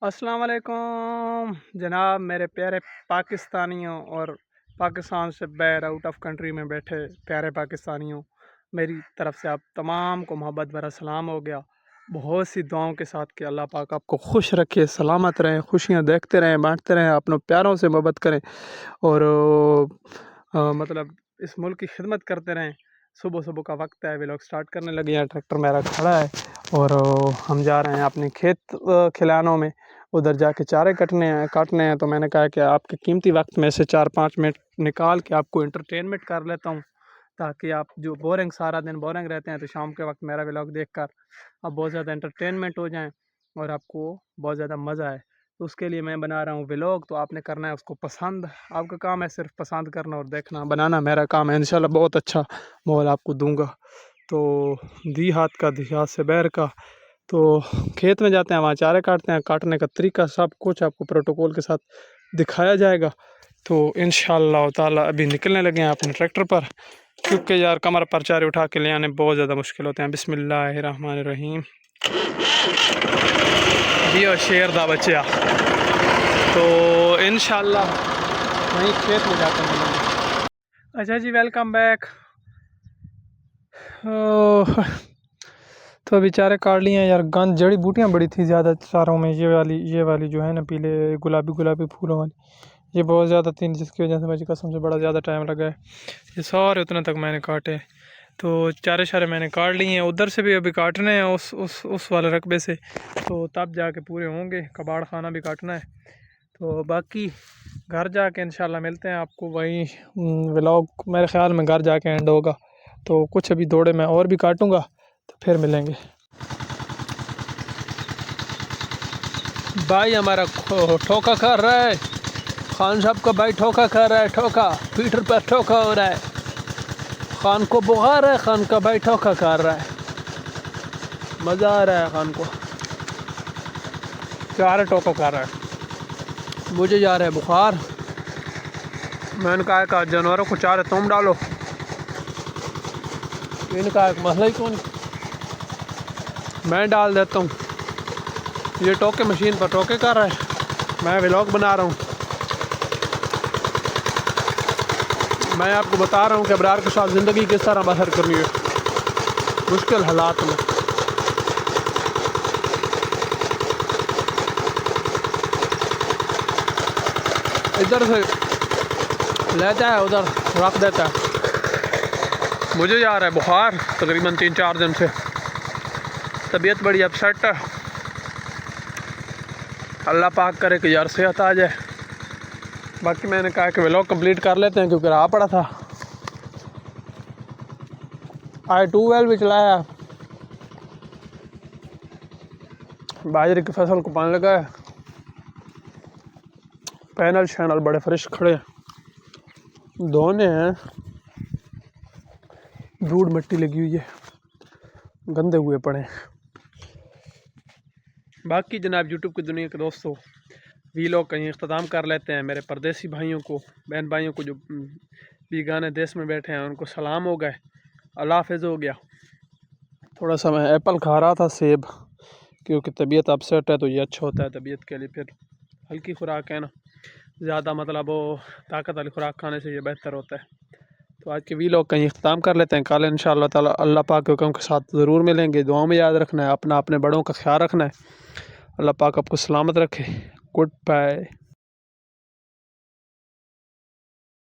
अस्सलाम वालेकुम जनाब, मेरे प्यारे पाकिस्तानियों और पाकिस्तान से बाहर आउट ऑफ कंट्री में बैठे प्यारे पाकिस्तानियों, मेरी तरफ से आप तमाम को मोहब्बत भरा सलाम हो गया। बहुत सी दुआओं के साथ कि अल्लाह पाक आपको खुश रखे, सलामत रहें, खुशियाँ देखते रहें, बांटते रहें, अपनों प्यारों से मोहब्बत करें और मतलब इस मुल्क की खिदमत करते रहें। सुबह सुबह का वक्त है, वे लोग स्टार्ट करने लगे हैं। ट्रैक्टर मेरा खड़ा है और हम जा रहे हैं अपने खेत खलिहानों में, उधर जाके चारे काटने हैं। तो मैंने कहा कि आपके कीमती वक्त में से 4-5 मिनट निकाल के आपको एंटरटेनमेंट कर लेता हूँ, ताकि आप जो बोरिंग सारा दिन बोरिंग रहते हैं तो शाम के वक्त मेरा व्लॉग देखकर आप बहुत ज़्यादा एंटरटेनमेंट हो जाएं और आपको बहुत ज़्यादा मज़ा आए। तो उसके लिए मैं बना रहा हूँ व्लॉग, तो आपने करना है उसको पसंद। आपका काम है सिर्फ पसंद करना और देखना, बनाना मेरा काम है। इंशाल्लाह बहुत अच्छा माहौल आपको दूंगा। तो दी हाथ का दी हाथ से बैर का। तो खेत में जाते हैं, वहाँ चारे काटते हैं, काटने का तरीका सब कुछ आपको प्रोटोकॉल के साथ दिखाया जाएगा। तो इंशाअल्लाह ताला अभी निकलने लगे हैं अपने ट्रैक्टर पर, क्योंकि यार कमर पर चारे उठा के ले आने बहुत ज़्यादा मुश्किल होते हैं। बिस्मिल्लाहिर्रहमानिर्रहीम। जियो शेर दा बच्चा। तो इंशाअल्लाह वहीं खेत में जाकर मिलेंगे। अच्छा जी, वेलकम बैक। तो अभी चारे काट लिए हैं यार। गंद जड़ी बूटियाँ बड़ी थी ज़्यादा चारों में। ये वाली जो है ना, पीले गुलाबी गुलाबी फूलों वाली, ये बहुत ज़्यादा थी, जिसकी वजह से मुझे कसम से बड़ा ज़्यादा टाइम लगा है। ये सारे उतने तक मैंने काटे। तो चारे शारे मैंने काट लिए हैं, उधर से भी अभी काटने हैं उस वाले रकबे से, तो तब जाके पूरे होंगे। कबाड़ खाना भी काटना है। तो बाकी घर जाके इंशाल्लाह मिलते हैं आपको। वही व्लॉग मेरे ख़्याल में घर जाके एंड होगा। तो कुछ अभी दौड़े मैं और भी काटूँगा, तो फिर मिलेंगे। भाई हमारा ठोका कर रहा है, खान साहब का भाई ठोका कर रहा है। ठोका पीटर पर ठोका हो रहा है। खान को बुखार है, खान का भाई ठोका कर रहा है। मज़ा आ रहा है खान को। चार ठोका कर रहा है, मुझे जा रहा है बुखार। मैंने कहा जानवरों को चारे तुम डालो, इनका एक मसला ही कौन, मैं डाल देता हूँ। ये टोके मशीन पर टोके कर रहा है, मैं व्लॉग बना रहा हूँ। मैं आपको बता रहा हूँ कि अबरार के साथ ज़िंदगी किस तरह बसर करनी है मुश्किल हालात में। इधर से लेता है, उधर रख देता है। मुझे जा रहा है बुखार तकरीबन 3-4 दिन से। तबीयत बड़ी अपसेट है। अल्लाह पाक करे कि यार सेहत आ जाए। बाकी मैंने कहा कि व्लॉग कंप्लीट कर लेते हैं, क्योंकि रहा पड़ा था। आज ट्यूबवेल भी चलाया, बाजरे की फसल को पानी लगा है। पैनल शैनल बड़े फ्रेश खड़े हैं, धोने हैं। धूड़ मिट्टी लगी हुई है, गंदे हुए पड़े हैं। बाकी जनाब यूट्यूब की दुनिया के दोस्तों, व्लॉग कहीं अख्ताम कर लेते हैं। मेरे परदेसी भाइयों को, बहन भाइयों को जो बीगाने देश में बैठे हैं, उनको सलाम हो गए, अल्लाह हाफ़िज़ हो गया। थोड़ा सा मैं एप्पल खा रहा था, सेब, क्योंकि तबीयत अपसेट है तो ये अच्छा होता है तबीयत के लिए। फिर हल्की खुराक है ना, ज़्यादा मतलब वो ताकत वाली खुराक खाने से ये बेहतर होता है। तो आज के व्लॉग कहीं अख्ताम कर लेते हैं। कल इंशाअल्लाह ताला अल्लाह पाक के हुक्म के साथ ज़रूर मिलेंगे। दुआओं में याद रखना है, अपने बड़ों का ख्याल रखना है। अल्लाह पाक आपको सलामत रखे। Good bye.